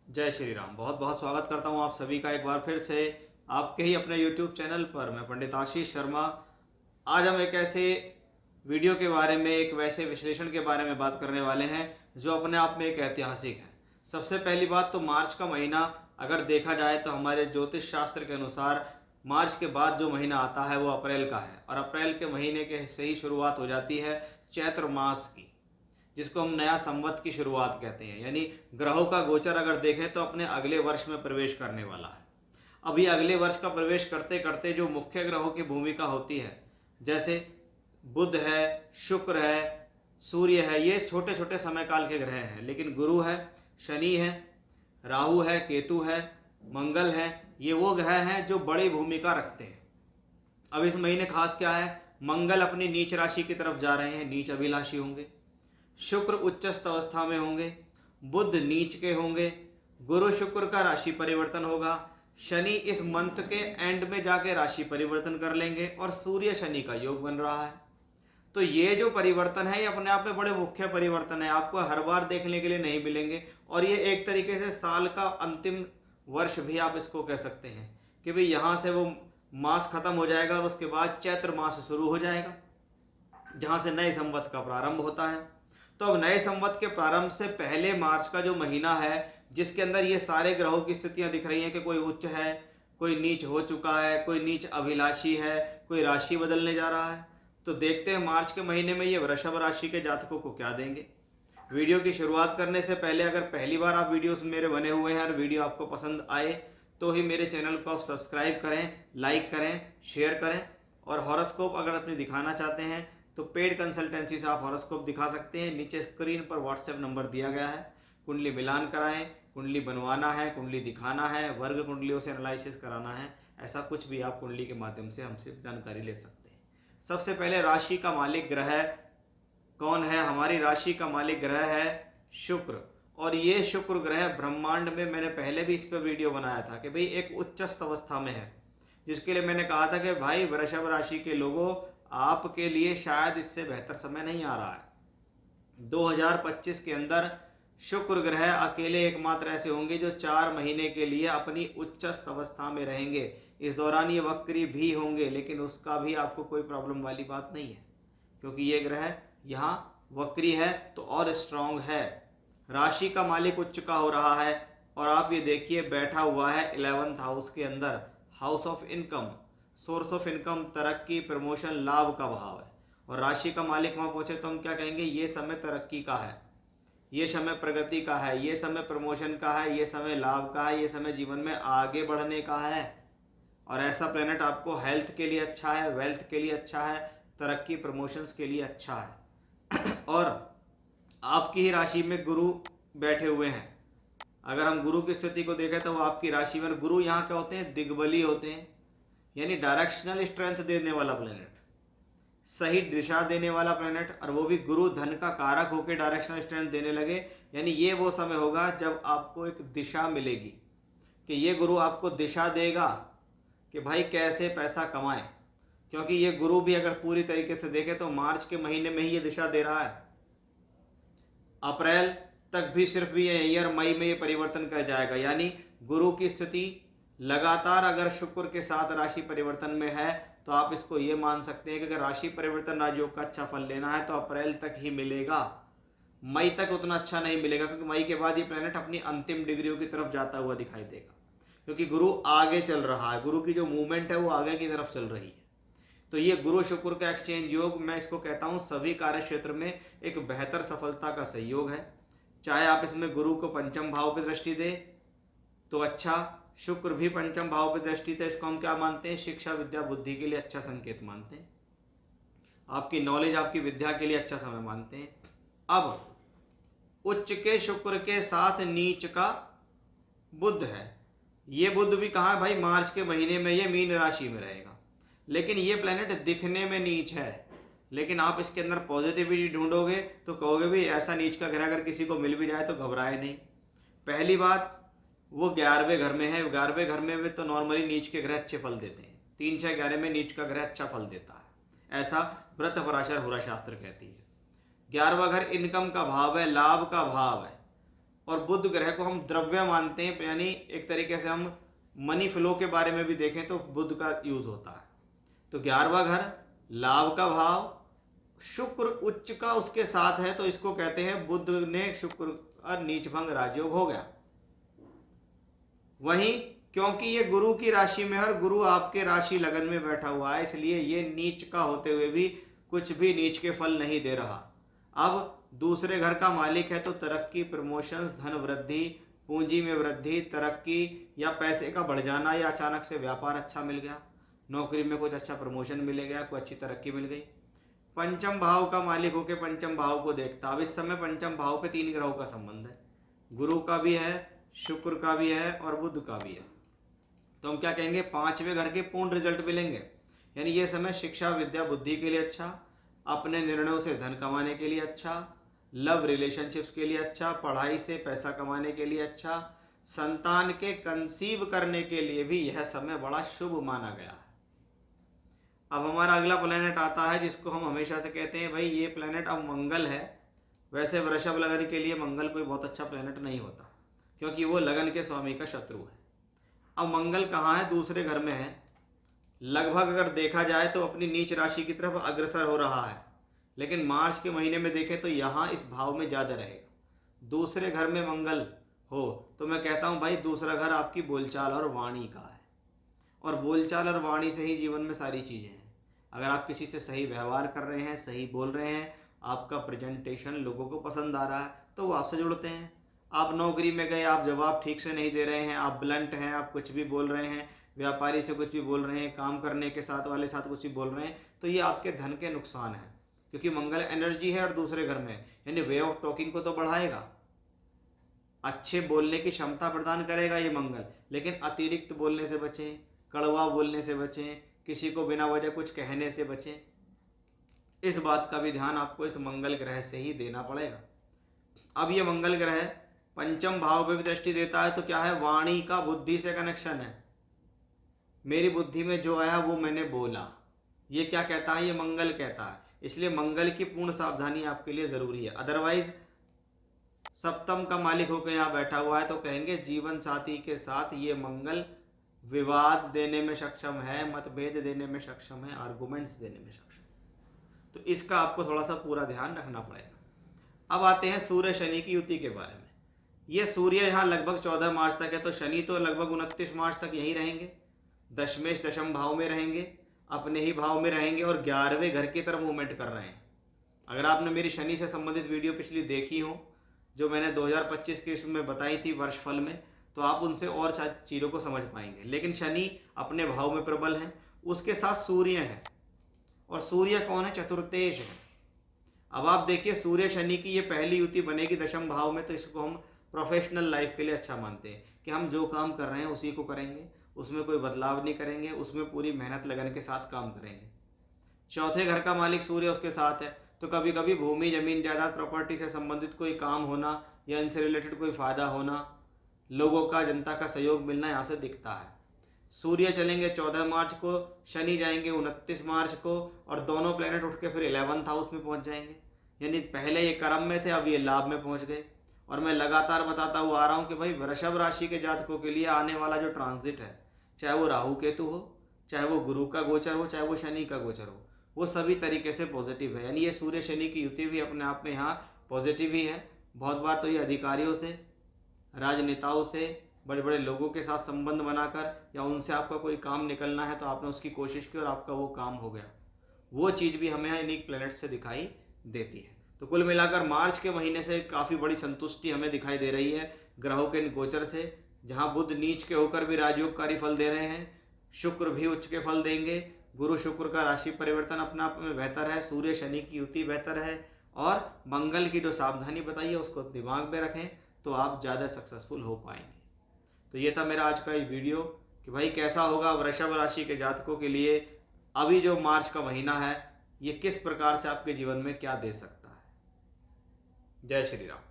जय श्री राम। बहुत बहुत स्वागत करता हूँ आप सभी का एक बार फिर से आपके ही अपने YouTube चैनल पर। मैं पंडित आशीष शर्मा। आज हम एक ऐसे वीडियो के बारे में, एक वैसे विश्लेषण के बारे में बात करने वाले हैं जो अपने आप में एक ऐतिहासिक है। सबसे पहली बात तो मार्च का महीना अगर देखा जाए तो हमारे ज्योतिष शास्त्र के अनुसार मार्च के बाद जो महीना आता है वो अप्रैल का है, और अप्रैल के महीने के से ही शुरुआत हो जाती है चैत्र मास की, जिसको हम नया संवत की शुरुआत कहते हैं। यानी ग्रहों का गोचर अगर देखें तो अपने अगले वर्ष में प्रवेश करने वाला है। अभी अगले वर्ष का प्रवेश करते करते जो मुख्य ग्रहों की भूमिका होती है, जैसे बुध है, शुक्र है, सूर्य है, ये छोटे छोटे समय काल के ग्रह हैं। लेकिन गुरु है, शनि है, राहु है, केतु है, मंगल है, ये वो ग्रह हैं जो बड़ी भूमिका रखते हैं। अब इस महीने खास क्या है, मंगल अपनी नीच राशि की तरफ जा रहे हैं, नीच अभिलाषी होंगे। शुक्र उच्चस्थ अवस्था में होंगे, बुध नीच के होंगे, गुरु शुक्र का राशि परिवर्तन होगा, शनि इस मंथ के एंड में जाके राशि परिवर्तन कर लेंगे, और सूर्य शनि का योग बन रहा है। तो ये जो परिवर्तन है ये अपने आप में बड़े मुख्य परिवर्तन है, आपको हर बार देखने के लिए नहीं मिलेंगे। और ये एक तरीके से साल का अंतिम वर्ष भी आप इसको कह सकते हैं कि भाई यहाँ से वो मास खत्म हो जाएगा और उसके बाद चैत्र मास शुरू हो जाएगा, जहाँ से नए संवत का प्रारंभ होता है। तो अब नए संवत के प्रारंभ से पहले मार्च का जो महीना है, जिसके अंदर ये सारे ग्रहों की स्थितियां दिख रही हैं कि कोई उच्च है, कोई नीच हो चुका है, कोई नीच अभिलाषी है, कोई राशि बदलने जा रहा है। तो देखते हैं मार्च के महीने में ये वृषभ राशि के जातकों को क्या देंगे। वीडियो की शुरुआत करने से पहले अगर पहली बार आप वीडियोस मेरे बने हुए हैं और वीडियो आपको पसंद आए तो ही मेरे चैनल को आप सब्सक्राइब करें, लाइक करें, शेयर करें। और हॉरोस्कोप अगर अपने दिखाना चाहते हैं तो पेड कंसल्टेंसी से आप हॉरोस्कोप दिखा सकते हैं। नीचे स्क्रीन पर व्हाट्सएप नंबर दिया गया है। कुंडली मिलान कराएं, कुंडली बनवाना है, कुंडली दिखाना है, वर्ग कुंडलियों से एनालिसिस कराना है, ऐसा कुछ भी आप कुंडली के माध्यम से हमसे जानकारी ले सकते हैं। सबसे पहले राशि का मालिक ग्रह कौन है? हमारी राशि का मालिक ग्रह है शुक्र। और ये शुक्र ग्रह ब्रह्मांड में, मैंने पहले भी इस पर वीडियो बनाया था कि भाई एक उच्चस्थ अवस्था में है, जिसके लिए मैंने कहा था कि भाई वृषभ राशि के लोगों, आपके लिए शायद इससे बेहतर समय नहीं आ रहा है। 2025 के अंदर शुक्र ग्रह अकेले एकमात्र ऐसे होंगे जो 4 महीने के लिए अपनी उच्चस्थ अवस्था में रहेंगे। इस दौरान ये वक्री भी होंगे, लेकिन उसका भी आपको कोई प्रॉब्लम वाली बात नहीं है, क्योंकि ये ग्रह यहाँ वक्री है तो और स्ट्रांग है। राशि का मालिक उच्च का हो रहा है, और आप ये देखिए बैठा हुआ है 11th हाउस के अंदर, house of income, source of income, तरक्की, प्रमोशन, लाभ का भाव है। और राशि का मालिक वहाँ पहुँचे तो हम क्या कहेंगे? ये समय तरक्की का है, ये समय प्रगति का है, ये समय प्रमोशन का है, ये समय लाभ का है, ये समय जीवन में आगे बढ़ने का है। और ऐसा प्लेनेट आपको हेल्थ के लिए अच्छा है, वेल्थ के लिए अच्छा है, तरक्की प्रमोशंस के लिए अच्छा है। और आपकी ही राशि में गुरु बैठे हुए हैं। अगर हम गुरु की स्थिति को देखें तो वो आपकी राशि में, गुरु यहाँ क्या होते हैं? दिग्बली होते हैं, यानी डायरेक्शनल स्ट्रेंथ देने वाला प्लेनेट, सही दिशा देने वाला प्लेनेट। और वो भी गुरु धन का कारक होकर डायरेक्शनल स्ट्रेंथ देने लगे, यानी ये वो समय होगा जब आपको एक दिशा मिलेगी, कि ये गुरु आपको दिशा देगा कि भाई कैसे पैसा कमाएं। क्योंकि ये गुरु भी अगर पूरी तरीके से देखें तो मार्च के महीने में ही ये दिशा दे रहा है। अप्रैल तक भी सिर्फ भी ये ईयर, मई में ये परिवर्तन कर जाएगा। यानी गुरु की स्थिति लगातार अगर शुक्र के साथ राशि परिवर्तन में है तो आप इसको ये मान सकते हैं कि अगर राशि परिवर्तन राजयोग का अच्छा फल लेना है तो अप्रैल तक ही मिलेगा, मई तक उतना अच्छा नहीं मिलेगा, क्योंकि मई के बाद ये प्लेनेट अपनी अंतिम डिग्रियों की तरफ जाता हुआ दिखाई देगा, क्योंकि गुरु आगे चल रहा है, गुरु की जो मूवमेंट है वो आगे की तरफ चल रही है। तो ये गुरु शुक्र का एक्सचेंज योग, मैं इसको कहता हूँ सभी कार्य क्षेत्र में एक बेहतर सफलता का सहयोग है। चाहे आप इसमें गुरु को पंचम भाव पर दृष्टि दे तो अच्छा, शुक्र भी पंचम भाव पर दृष्टि दे, इसको हम क्या मानते हैं? शिक्षा, विद्या, बुद्धि के लिए अच्छा संकेत मानते हैं, आपकी नॉलेज, आपकी विद्या के लिए अच्छा समय मानते हैं। अब उच्च के शुक्र के साथ नीच का बुध है। ये बुध भी कहाँ है भाई? मार्च के महीने में ये मीन राशि में रहेगा। लेकिन ये प्लेनेट दिखने में नीच है, लेकिन आप इसके अंदर पॉजिटिविटी ढूंढोगे तो कहोगे भी ऐसा नीच का ग्रह अगर किसी को मिल भी जाए तो घबराए नहीं। पहली बात, वो 11वें घर में है। 11वें घर में तो नॉर्मली नीच के ग्रह अच्छे फल देते हैं, 3, 6, 11 में नीच का ग्रह अच्छा फल देता है, ऐसा व्रत पराशर होरा शास्त्र कहती है। 11वां घर इनकम का भाव है, लाभ का भाव है, और बुध ग्रह को हम द्रव्य मानते हैं, यानी एक तरीके से हम मनी फ्लो के बारे में भी देखें तो बुध का यूज होता है। तो 11वां घर लाभ का भाव, शुक्र उच्च का उसके साथ है, तो इसको कहते हैं बुध ने शुक्र और नीच भंग राजयोग हो गया। वहीं क्योंकि ये गुरु की राशि में है और गुरु आपके राशि लगन में बैठा हुआ है, इसलिए ये नीच का होते हुए भी कुछ भी नीच के फल नहीं दे रहा। अब दूसरे घर का मालिक है तो तरक्की, प्रमोशंस, धन वृद्धि, पूंजी में वृद्धि, तरक्की या पैसे का बढ़ जाना, या अचानक से व्यापार अच्छा मिल गया, नौकरी में कुछ अच्छा प्रमोशन मिल गया, कोई अच्छी तरक्की मिल गई। पंचम भाव का मालिक होकर पंचम भाव को देखता। अब इस समय पंचम भाव पे 3 ग्रहों का संबंध है, गुरु का भी है, शुक्र का भी है और बुध का भी है। तो हम क्या कहेंगे, 5वें घर के पूर्ण रिजल्ट मिलेंगे। यानी ये समय शिक्षा, विद्या, बुद्धि के लिए अच्छा, अपने निर्णयों से धन कमाने के लिए अच्छा, लव रिलेशनशिप्स के लिए अच्छा, पढ़ाई से पैसा कमाने के लिए अच्छा, संतान के कंसीव करने के लिए भी यह समय बड़ा शुभ माना गया है। अब हमारा अगला प्लैनेट आता है जिसको हम हमेशा से कहते हैं भाई ये प्लैनेट अब मंगल है। वैसे वृषभ लगन के लिए मंगल कोई बहुत अच्छा प्लैनेट नहीं होता, क्योंकि वो लगन के स्वामी का शत्रु है। अब मंगल कहाँ है, दूसरे घर में है। लगभग अगर देखा जाए तो अपनी नीच राशि की तरफ अग्रसर हो रहा है, लेकिन मार्च के महीने में देखें तो यहाँ इस भाव में ज़्यादा रहेगा। दूसरे घर में मंगल हो तो मैं कहता हूँ भाई दूसरा घर आपकी बोलचाल और वाणी का है, और बोलचाल और वाणी से ही जीवन में सारी चीज़ें हैं। अगर आप किसी से सही व्यवहार कर रहे हैं, सही बोल रहे हैं, आपका प्रेजेंटेशन लोगों को पसंद आ रहा है तो वो आपसे जुड़ते हैं। आप नौकरी में गए, आप जवाब ठीक से नहीं दे रहे हैं, आप ब्लंट हैं, आप कुछ भी बोल रहे हैं, व्यापारी से कुछ भी बोल रहे हैं, काम करने के साथ वाले साथ कुछ भी बोल रहे हैं, तो ये आपके धन के नुकसान है, क्योंकि मंगल एनर्जी है और दूसरे घर में है। यानी वे ऑफ टॉकिंग को तो बढ़ाएगा, अच्छे बोलने की क्षमता प्रदान करेगा ये मंगल, लेकिन अतिरिक्त बोलने से बचें, कड़वा बोलने से बचें, किसी को बिना वजह कुछ कहने से बचें। इस बात का भी ध्यान आपको इस मंगल ग्रह से ही देना पड़ेगा। अब ये मंगल ग्रह पंचम भाव पे भी दृष्टि देता है, तो क्या है, वाणी का बुद्धि से कनेक्शन है। मेरी बुद्धि में जो आया वो मैंने बोला, ये क्या कहता है, ये मंगल कहता है। इसलिए मंगल की पूर्ण सावधानी आपके लिए जरूरी है। अदरवाइज सप्तम का मालिक होकर यहाँ बैठा हुआ है तो कहेंगे जीवन साथी के साथ ये मंगल विवाद देने में सक्षम है, मतभेद देने में सक्षम है, आर्गुमेंट्स देने में सक्षम है। तो इसका आपको थोड़ा सा पूरा ध्यान रखना पड़ेगा। अब आते हैं सूर्य शनि की युति के बारे में। ये सूर्य यहाँ लगभग 14 मार्च तक है, तो शनि तो लगभग 29 मार्च तक यहीं रहेंगे, दशमेश दशम भाव में रहेंगे, अपने ही भाव में रहेंगे और 11वें घर की तरफ मूवमेंट कर रहे हैं। अगर आपने मेरी शनि से संबंधित वीडियो पिछली देखी हो, जो मैंने 2025 के इसमें बताई थी वर्षफल में, तो आप उनसे और चीज़ों को समझ पाएंगे। लेकिन शनि अपने भाव में प्रबल हैं, उसके साथ सूर्य है, और सूर्य कौन है, चतुर्थेश है। अब आप देखिए सूर्य शनि की ये पहली युति बनेगी दशम भाव में, तो इसको हम प्रोफेशनल लाइफ के लिए अच्छा मानते हैं कि हम जो काम कर रहे हैं उसी को करेंगे, उसमें कोई बदलाव नहीं करेंगे, उसमें पूरी मेहनत लगन के साथ काम करेंगे। चौथे घर का मालिक सूर्य उसके साथ है, तो कभी कभी भूमि, जमीन, जायदाद, प्रॉपर्टी से संबंधित कोई काम होना या इनसे रिलेटेड कोई फ़ायदा होना, लोगों का, जनता का सहयोग मिलना यहाँ से दिखता है। सूर्य चलेंगे 14 मार्च को, शनि जाएंगे 29 मार्च को, और दोनों प्लेनेट उठ के फिर 11th हाउस में पहुँच जाएंगे। यानी पहले ये कर्म में थे, अब ये लाभ में पहुँच गए। और मैं लगातार बताता हुआ आ रहा हूँ कि भाई वृषभ राशि के जातकों के लिए आने वाला जो ट्रांजिट है, चाहे वो राहु केतु हो, चाहे वो गुरु का गोचर हो, चाहे वो शनि का गोचर हो, वो सभी तरीके से पॉजिटिव है। यानी ये सूर्य शनि की युति भी अपने आप में यहाँ पॉजिटिव ही है। बहुत बार तो ये अधिकारियों से, राजनेताओं से, बड़े बड़े लोगों के साथ संबंध बनाकर, या उनसे आपका कोई काम निकलना है तो आपने उसकी कोशिश की और आपका वो काम हो गया, वो चीज़ भी हमें यहाँ इन्हीं प्लैनेट से दिखाई देती है। तो कुल मिलाकर मार्च के महीने से काफ़ी बड़ी संतुष्टि हमें दिखाई दे रही है ग्रहों के गोचर से, जहाँ बुध नीच के होकर भी राजयोगकारी फल दे रहे हैं, शुक्र भी उच्च के फल देंगे, गुरु शुक्र का राशि परिवर्तन अपने आप में बेहतर है, सूर्य शनि की युति बेहतर है, और मंगल की जो सावधानी बताइए उसको दिमाग में रखें तो आप ज़्यादा सक्सेसफुल हो पाएंगे। तो ये था मेरा आज का ये वीडियो कि भाई कैसा होगा वृषभ राशि के जातकों के लिए अभी जो मार्च का महीना है, ये किस प्रकार से आपके जीवन में क्या दे सकता है। जय श्री राम।